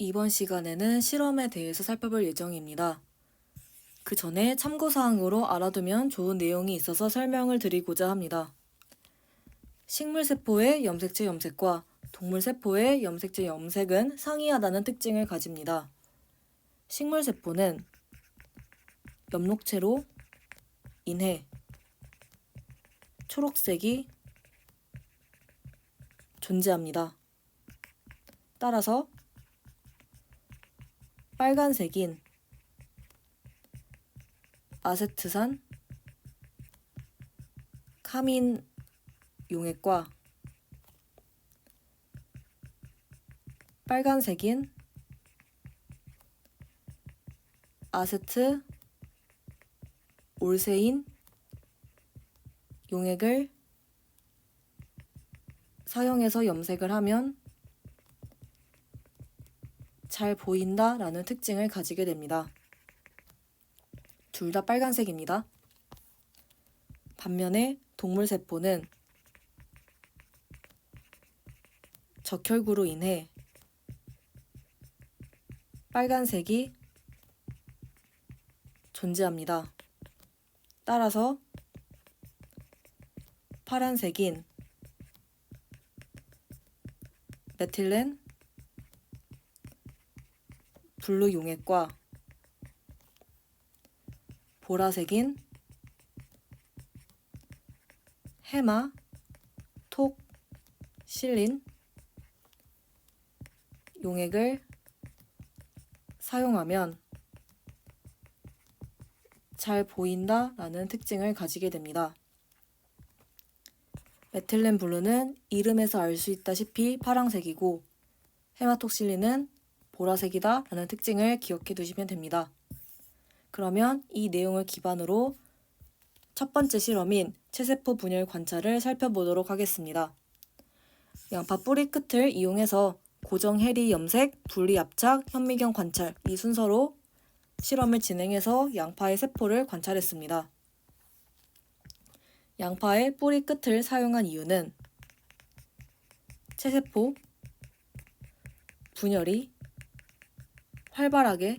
이번 시간에는 실험에 대해서 살펴볼 예정입니다. 그 전에 참고사항으로 알아두면 좋은 내용이 있어서 설명을 드리고자 합니다. 식물세포의 염색체 염색과 동물세포의 염색체 염색은 상이하다는 특징을 가집니다. 식물세포는 엽록체로 인해 초록색이 존재합니다. 따라서 빨간색인 아세트산 카민 용액과 빨간색인 아세트 올세인 용액을 사용해서 염색을 하면 잘 보인다 라는 특징을 가지게 됩니다. 둘 다 빨간색입니다. 반면에 동물세포는 적혈구로 인해 빨간색이 존재합니다. 따라서 파란색인 메틸렌 블루 용액과 보라색인 헤마 톡 실린 용액을 사용하면 잘 보인다 라는 특징을 가지게 됩니다. 메틸렌 블루는 이름에서 알 수 있다시피 파란색이고 헤마톡실린은 보라색이다 라는 특징을 기억해 두시면 됩니다. 그러면 이 내용을 기반으로 첫 번째 실험인 체세포 분열 관찰을 살펴보도록 하겠습니다. 양파 뿌리 끝을 이용해서 고정 해리 염색, 분리 압착, 현미경 관찰 이 순서로 실험을 진행해서 양파의 세포를 관찰했습니다. 양파의 뿌리 끝을 사용한 이유는 체세포 분열이 활발하게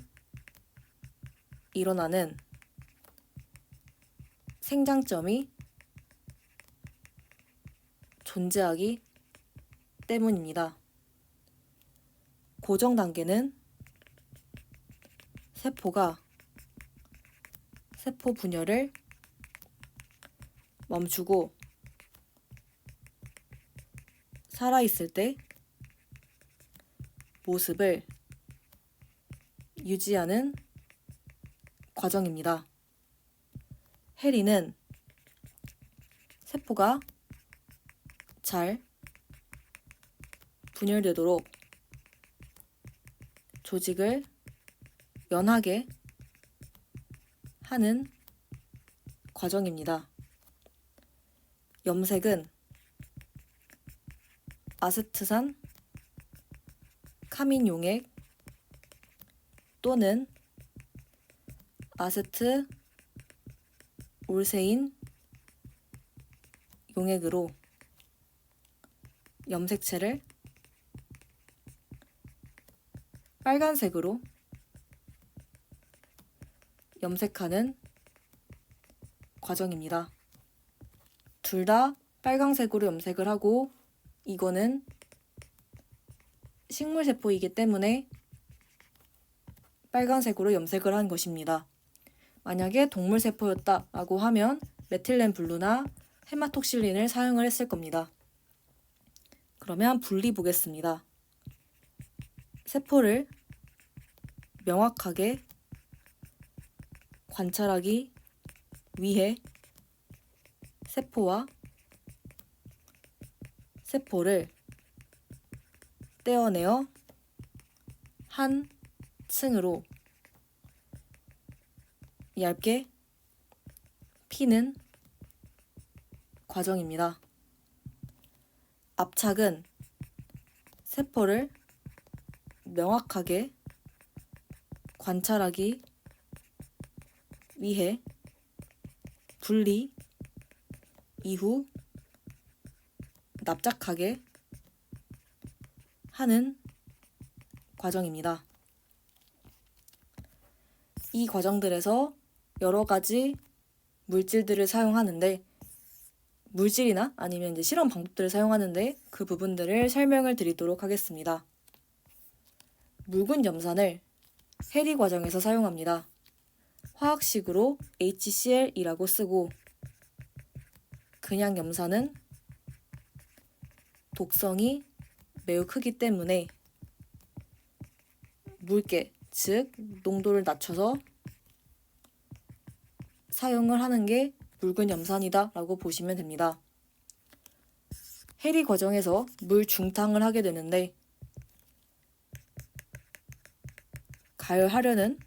일어나는 생장점이 존재하기 때문입니다. 고정 단계는 세포가 세포 분열을 멈추고 살아있을 때 모습을 유지하는 과정입니다. 해리는 세포가 잘 분열되도록 조직을 연하게 하는 과정입니다. 염색은 아세트산 카민 용액 또는 아세트 올세인 용액으로 염색체를 빨간색으로 염색하는 과정입니다. 둘 다 빨강색으로 염색을 하고 이거는 식물세포이기 때문에 빨간색으로 염색을 한 것입니다. 만약에 동물세포였다라고 하면 메틸렌 블루나 헤마톡실린을 사용을 했을 겁니다. 그러면 분리 보겠습니다. 세포를 명확하게 관찰하기 위해 세포와 세포를 떼어내어 한 층으로 얇게 피는 과정입니다. 압착은 세포를 명확하게 관찰하기 위해 분리 이후 납작하게 하는 과정입니다. 이 과정들에서 여러 가지 물질들을 사용하는데 물질이나 아니면 이제 실험 방법들을 사용하는데 그 부분들을 설명을 드리도록 하겠습니다. 묽은 염산을 해리 과정에서 사용합니다. 화학식으로 HCl이라고 쓰고 그냥 염산은 독성이 매우 크기 때문에 묽게, 즉 농도를 낮춰서 사용을 하는 게 묽은 염산이다 라고 보시면 됩니다. 해리 과정에서 물 중탕을 하게 되는데 가열하려는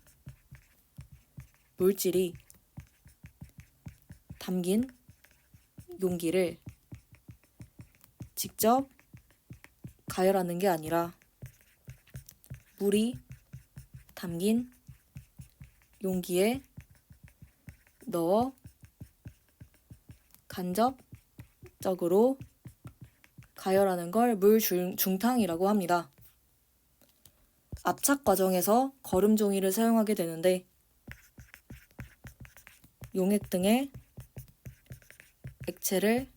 물질이 담긴 용기를 직접 가열하는 게 아니라 물이 담긴 용기에 넣어 간접적으로 가열하는 걸 물 중탕이라고 합니다. 압착 과정에서 거름 종이를 사용하게 되는데 용액 등의 액체를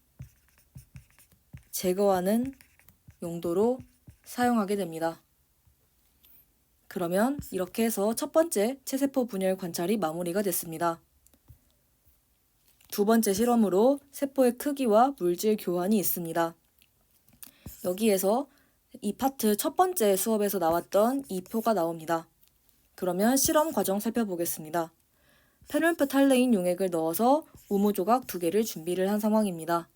제거하는 용도로 사용하게 됩니다. 그러면 이렇게 해서 첫 번째 체세포 분열 관찰이 마무리가 됐습니다. 두 번째 실험으로 세포의 크기와 물질 교환이 있습니다. 여기에서 이 파트 첫 번째 수업에서 나왔던 이 표가 나옵니다. 그러면 실험 과정 살펴보겠습니다. 페놀프탈레인 용액을 넣어서 우무 조각 2개를 준비를 한 상황입니다.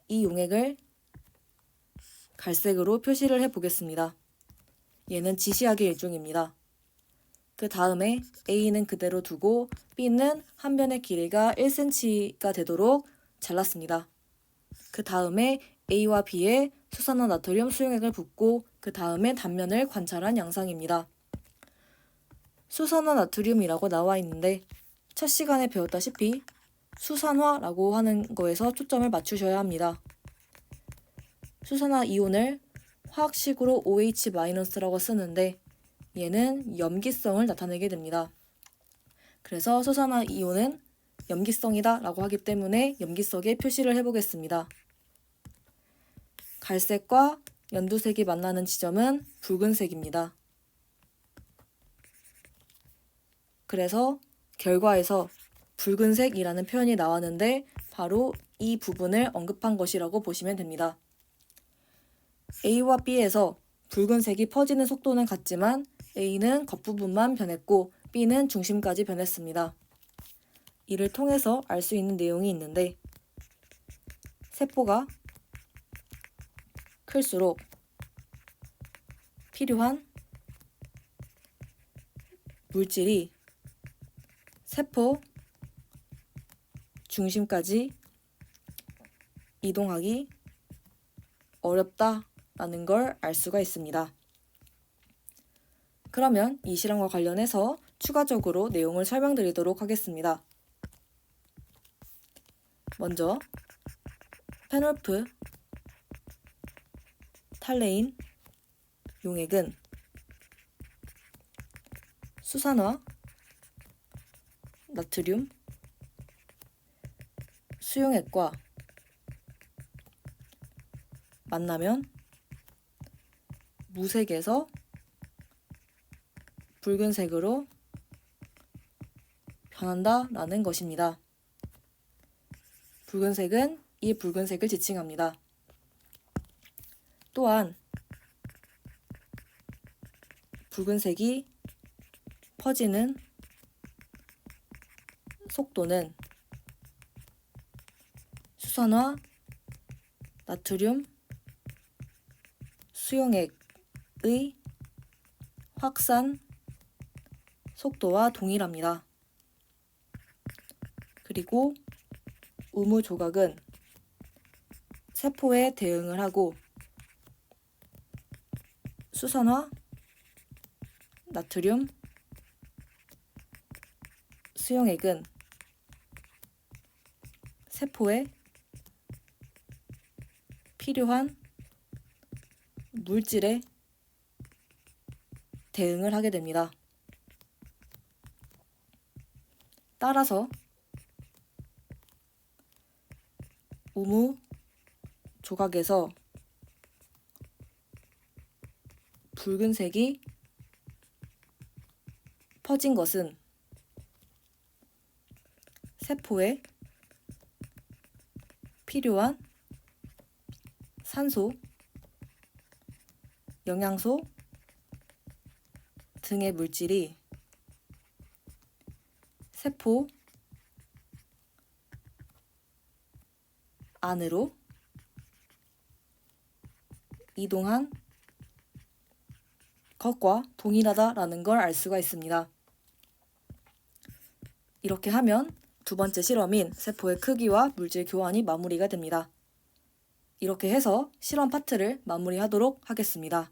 이 용액을 갈색으로 표시를 해보겠습니다. 얘는 지시하기 일종입니다. 그 다음에 A는 그대로 두고 B는 한 변의 길이가 1cm가 되도록 잘랐습니다. 그 다음에 A와 B에 수산화 나트륨 수용액을 붓고 그 다음에 단면을 관찰한 양상입니다. 수산화 나트륨이라고 나와 있는데 첫 시간에 배웠다시피 수산화라고 하는 거에서 초점을 맞추셔야 합니다. 수산화 이온을 화학식으로 OH-라고 쓰는데 얘는 염기성을 나타내게 됩니다. 그래서 수산화 이온은 염기성이다 라고 하기 때문에 염기성에 표시를 해보겠습니다. 갈색과 연두색이 만나는 지점은 붉은색입니다. 그래서 결과에서 붉은색이라는 표현이 나왔는데 바로 이 부분을 언급한 것이라고 보시면 됩니다. A와 B에서 붉은색이 퍼지는 속도는 같지만 A는 겉부분만 변했고 B는 중심까지 변했습니다. 이를 통해서 알 수 있는 내용이 있는데 세포가 클수록 필요한 물질이 세포 중심까지 이동하기 어렵다라는 걸 알 수가 있습니다. 그러면 이 실험과 관련해서 추가적으로 내용을 설명드리도록 하겠습니다. 먼저 페놀프 탈레인 용액은 수산화 나트륨 수용액과 만나면 무색에서 붉은색으로 변한다라는 것입니다. 붉은색은 이 붉은색을 지칭합니다. 또한 붉은색이 퍼지는 속도는 수산화 나트륨 수용액의 확산 속도와 동일합니다. 그리고 우무 조각은 세포에 대응을 하고 수산화 나트륨 수용액은 세포에 필요한 물질의 대응을 하게 됩니다. 따라서 우무 조각에서 붉은색이 퍼진 것은 세포에 필요한 산소, 영양소 등의 물질이 세포 안으로 이동한 것과 동일하다라는 걸 알 수가 있습니다. 이렇게 하면 두 번째 실험인 세포의 크기와 물질 교환이 마무리가 됩니다. 이렇게 해서 실험 파트를 마무리하도록 하겠습니다.